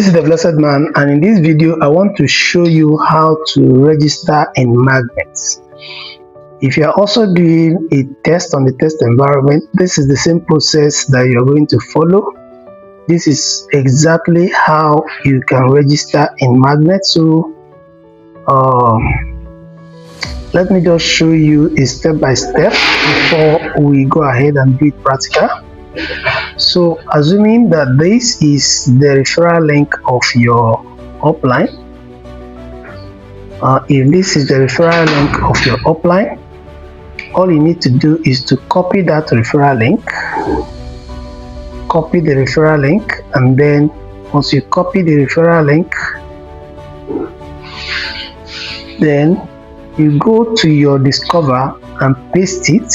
This is the Blessed Man, and in this video I want to show you how to register in magnets. If you are also doing a test on the test environment, this is the same process that you're going to follow. This is exactly how you can register in magnets. So let me just show you a step-by-step before we go ahead and do it practical. So assuming that this is the referral link of your upline, if this is the referral link of your upline, all you need to do is to copy that referral link, copy the referral link, and then once you copy the referral link, then you go to your Discover and paste it.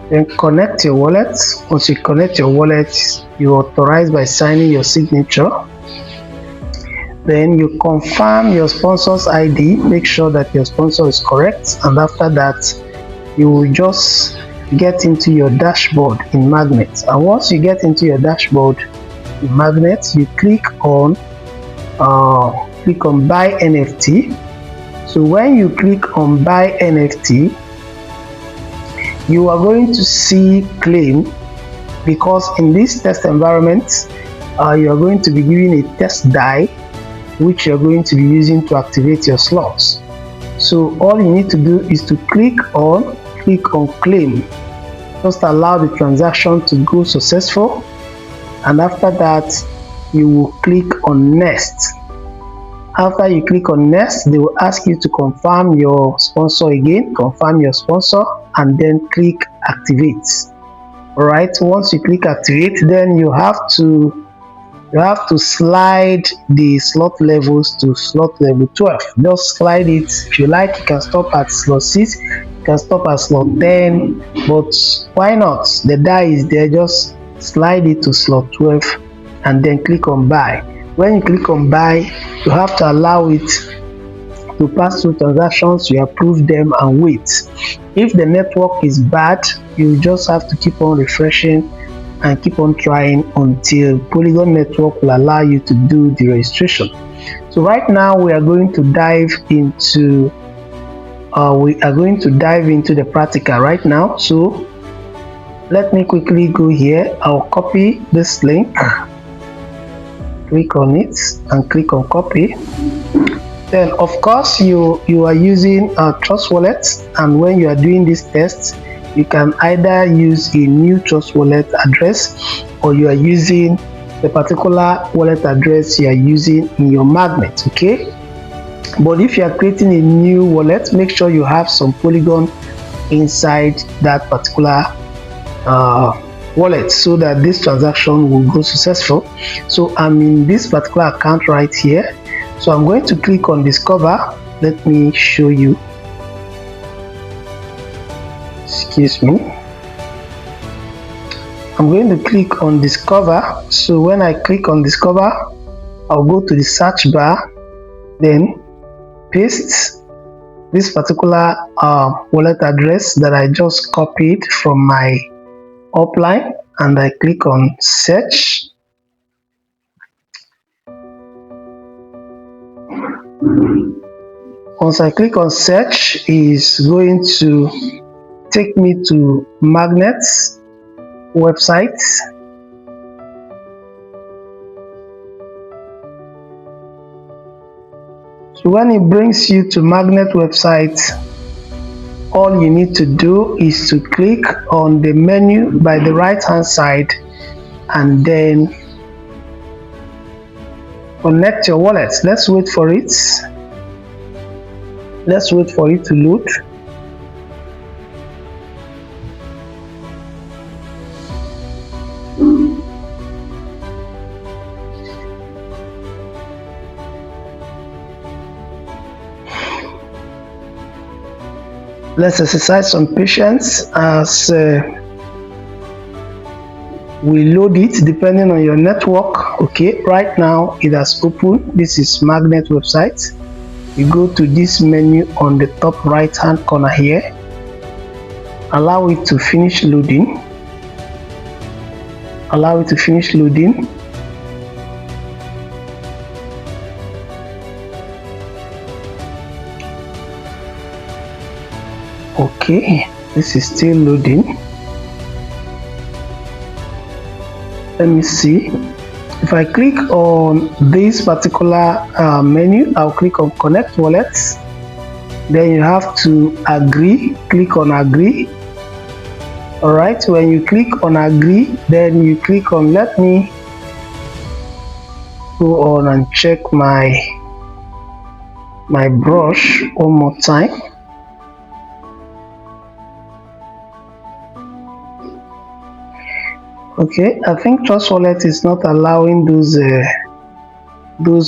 Then connect your wallet. Once you connect your wallet, you authorize by signing your signature. Then you confirm your sponsor's ID, make sure that your sponsor is correct, and after that you will just get into your dashboard in Magnet. And once you get into your dashboard in Magnet, you click on Buy NFT. So when you click on Buy NFT, you are going to see claim, because in this test environment you are going to be given a test Dai which you're going to be using to activate your slots. So all you need to do is to click on claim. Just allow the transaction to go successful, and after that you will click on next. After you click on next, they will ask you to confirm your sponsor again, confirm your sponsor, and then click activate. All right, once you click activate, then you have to slide the slot levels to slot level 12. Just slide it. If you like, you can stop at slot 6, you can stop at slot 10, but why not? The die is there, just slide it to slot 12 and then click on buy. When you click on buy, you have to allow it to pass through transactions, you approve them and wait. If the network is bad, you just have to keep on refreshing and keep on trying until Polygon network will allow you to do the registration. So right now we are going to dive into the practical right now. So let me quickly go here. I'll copy this link, click on it and click on copy. Then of course you are using a Trust Wallet, and when you are doing this test, you can either use a new Trust Wallet address, or you are using the particular wallet address you are using in your Magnet. Okay, but if you are creating a new wallet, make sure you have some Polygon inside that particular wallet so that this transaction will go successful. So I'm in this particular account right here, so I'm going to click on Discover. Let me show you. Excuse me. I'm going to click on Discover. So when I click on Discover, I'll go to the search bar, then paste this particular wallet address that I just copied from my upline, and I click on search. Once I click on search, is going to take me to Magnet's website. So when it brings you to Magnet website, all you need to do is to click on the menu by the right hand side and then connect your wallet. Let's wait for it. Let's wait for it to load. Let's exercise some patience as we load it depending on your network. Okay, right now it has opened. This is Magnet website. You go to this menu on the top right hand corner here, allow it to finish loading. Okay, this is still loading. Let me see. If I click on this particular menu, I'll click on connect wallets. Then you have to agree. Click on agree. All right, when you click on agree, then you click on, let me go on and check my brush one more time. Okay, I think Trust Wallet is not allowing those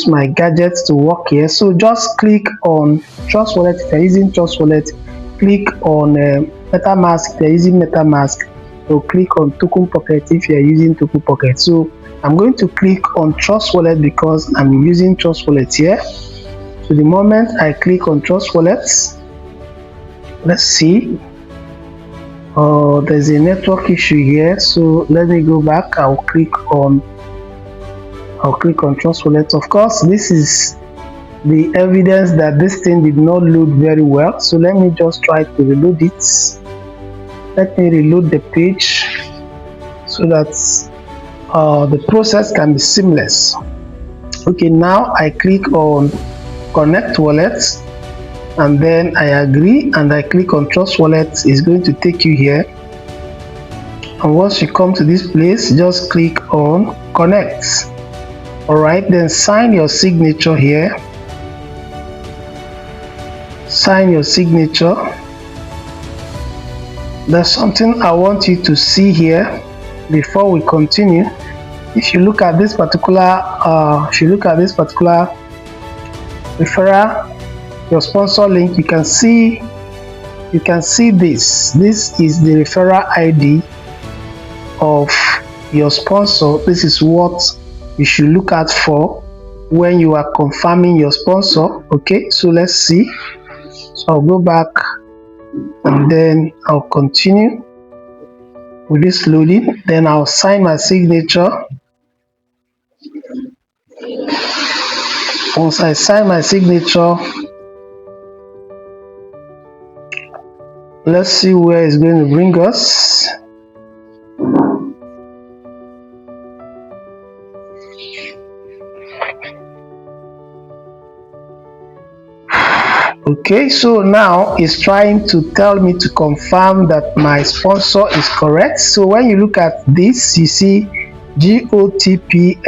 my gadgets to work here. So just click on Trust Wallet. If you're using Trust Wallet, click on MetaMask. If you're using MetaMask, so click on Token Pocket if you're using Token Pocket. So I'm going to click on Trust Wallet because I'm using Trust Wallet here. So the moment I click on Trust Wallet, let's see. Oh, there's a network issue here, so let me go back. I'll click on Trust Wallet. Of course, this is the evidence that this thing did not load very well, so let me just try to reload it. Let me reload the page so that the process can be seamless. Okay, now I click on Connect Wallet, and then I agree and I click on Trust Wallet. It's going to take you here, and once you come to this place, just click on Connect. All right, then sign your signature here. Sign your signature. There's something I want you to see here before we continue. If you look at this particular referral, your sponsor link, you can see this. This is the referral ID of your sponsor. This is what you should look out for when you are confirming your sponsor. Okay, so let's see. So I'll go back and then I'll continue with this loading. Then I'll sign my signature. Once I sign my signature, let's see where it's going to bring us. Okay, so now it's trying to tell me to confirm that my sponsor is correct. So when you look at this, you see GOTPSOU,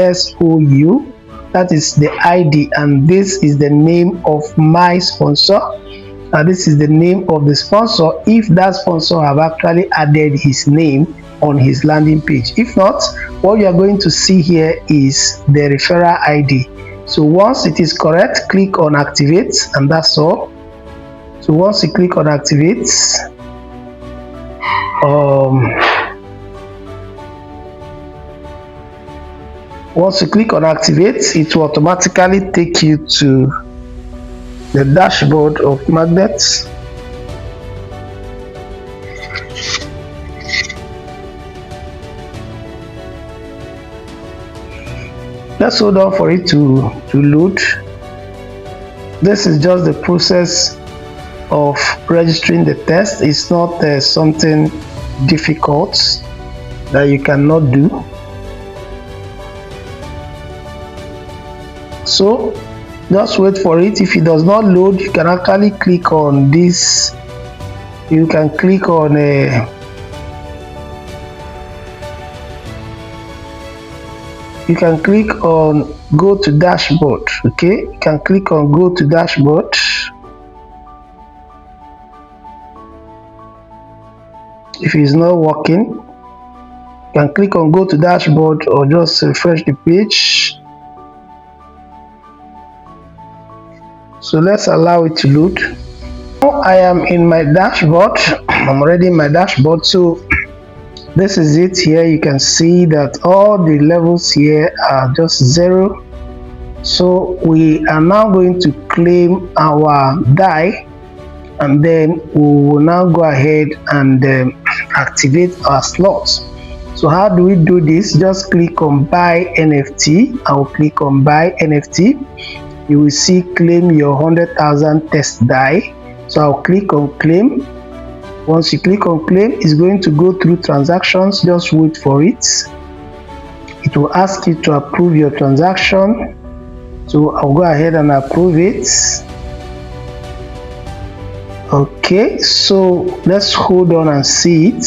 that is the ID, and this is the name of my sponsor. And this is the name of the sponsor if that sponsor have actually added his name on his landing page. If not, what you are going to see here is the referral ID. So once it is correct, click on activate, and that's all. So once you click on activate, it will automatically take you to the dashboard of Magnets. Let's hold on for it to load. This is just the process of registering the test. It's not something difficult that you cannot do. So just wait for it. If it does not load, you can actually click on this. You can click on go to dashboard. Okay, you can click on go to dashboard. If it's not working, you can click on go to dashboard or just refresh the page. So let's allow it to load. Now I am in my dashboard. I'm already in my dashboard. So this is it. Here you can see that all the levels here are just 0. So we are now going to claim our Dai, and then we will now go ahead and activate our slots. So how do we do this? Just click on Buy NFT. I will click on Buy NFT. You will see claim your 100,000 test Dai. So I'll click on claim. Once you click on claim, it's going to go through transactions. Just wait for it. It will ask you to approve your transaction. So I'll go ahead and approve it. Okay, so let's hold on and see it.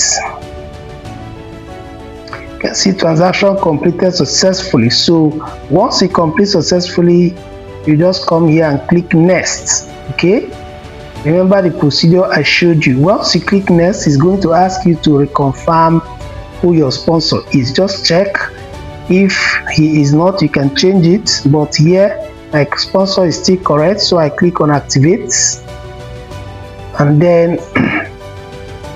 You can see transaction completed successfully. So once it completes successfully, you just come here and click next. Okay, remember the procedure I showed you. Once you click next, it's going to ask you to reconfirm who your sponsor is. Just check. If he is not, you can change it, but here my sponsor is still correct, so I click on activate, and then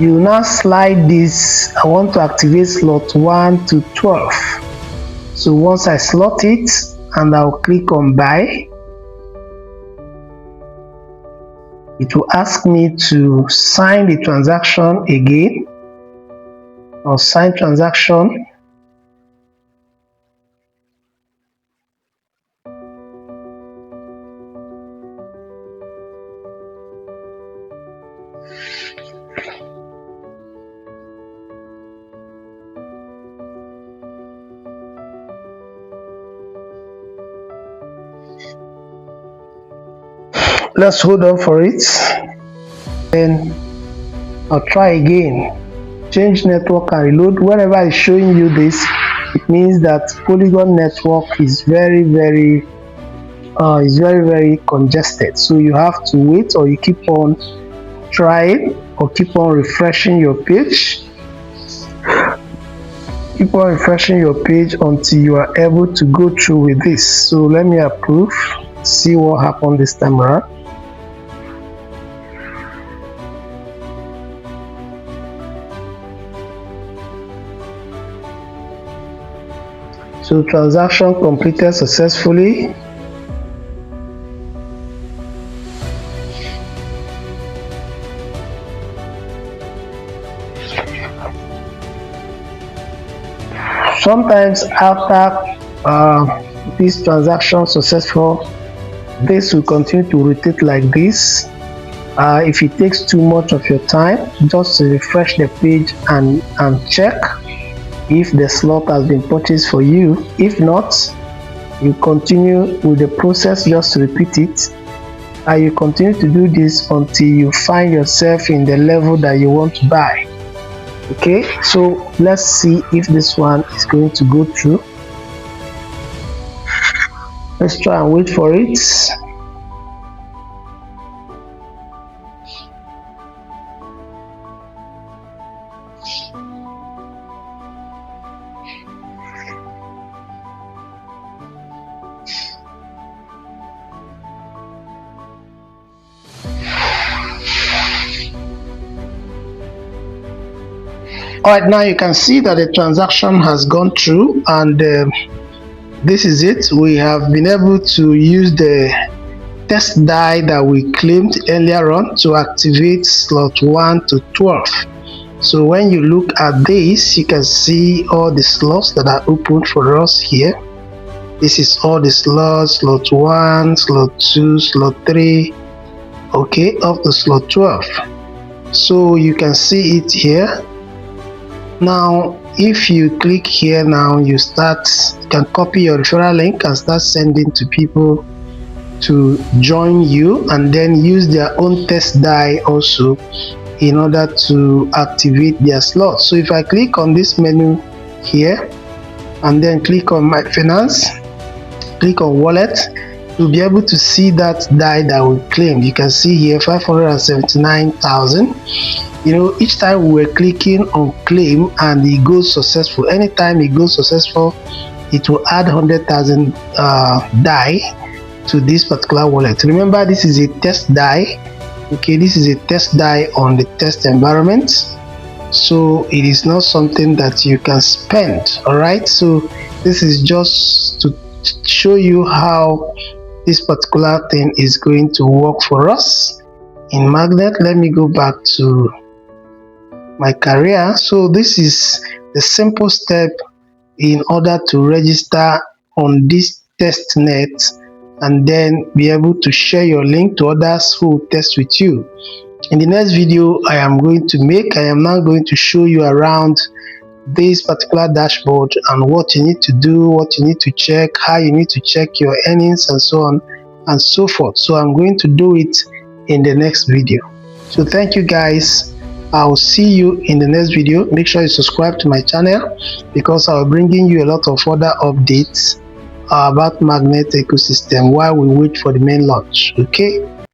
you now slide this. I want to activate slot 1 to 12. So once I slot it, and I'll click on buy, it will ask me to sign the transaction again, or sign transaction. Let's hold on for it. Then I'll try again. Change network and reload. Whenever it's showing you this, it means that Polygon network is very congested. So you have to wait, or you keep on trying, or keep on refreshing your page. Keep on refreshing your page until you are able to go through with this. So let me approve. See what happened this time around. So transaction completed successfully. Sometimes after this transaction successful, this will continue to rotate like this. If it takes too much of your time, just refresh the page and check if the slot has been purchased for you. If not, you continue with the process, just repeat it, and you continue to do this until you find yourself in the level that you want to buy. Okay, so let's see if this one is going to go through. Let's try and wait for it. Alright, now you can see that the transaction has gone through, and this is it. We have been able to use the test die that we claimed earlier on to activate slot 1 to 12. So when you look at this, you can see all the slots that are open for us here. This is all the slots: slot 1, slot 2, slot 3, okay, up to slot 12. So you can see it here. Now if you click here, now you can copy your referral link and start sending to people to join you, and then use their own test die also in order to activate their slot. So if I click on this menu here and then click on my finance, click on wallet, you'll be able to see that die that we claimed. You can see here 579,000. You know, each time we were clicking on claim and it goes successful, anytime it goes successful, it will add 100,000 die to this particular wallet. Remember, this is a test die. Okay, this is a test die on the test environment, so it is not something that you can spend. All right, so this is just to show you how this particular thing is going to work for us in Magnet. Let me go back to my career. So this is the simple step in order to register on this test net and then be able to share your link to others who will test with you. In the next video I am now going to show you around this particular dashboard and what you need to do, what you need to check, how you need to check your earnings, and so on and so forth. So I'm going to do it in the next video. So thank you guys. I'll see you in the next video. Make sure you subscribe to my channel because I'll be bringing you a lot of other updates about magnet ecosystem while we wait for the main launch. Okay.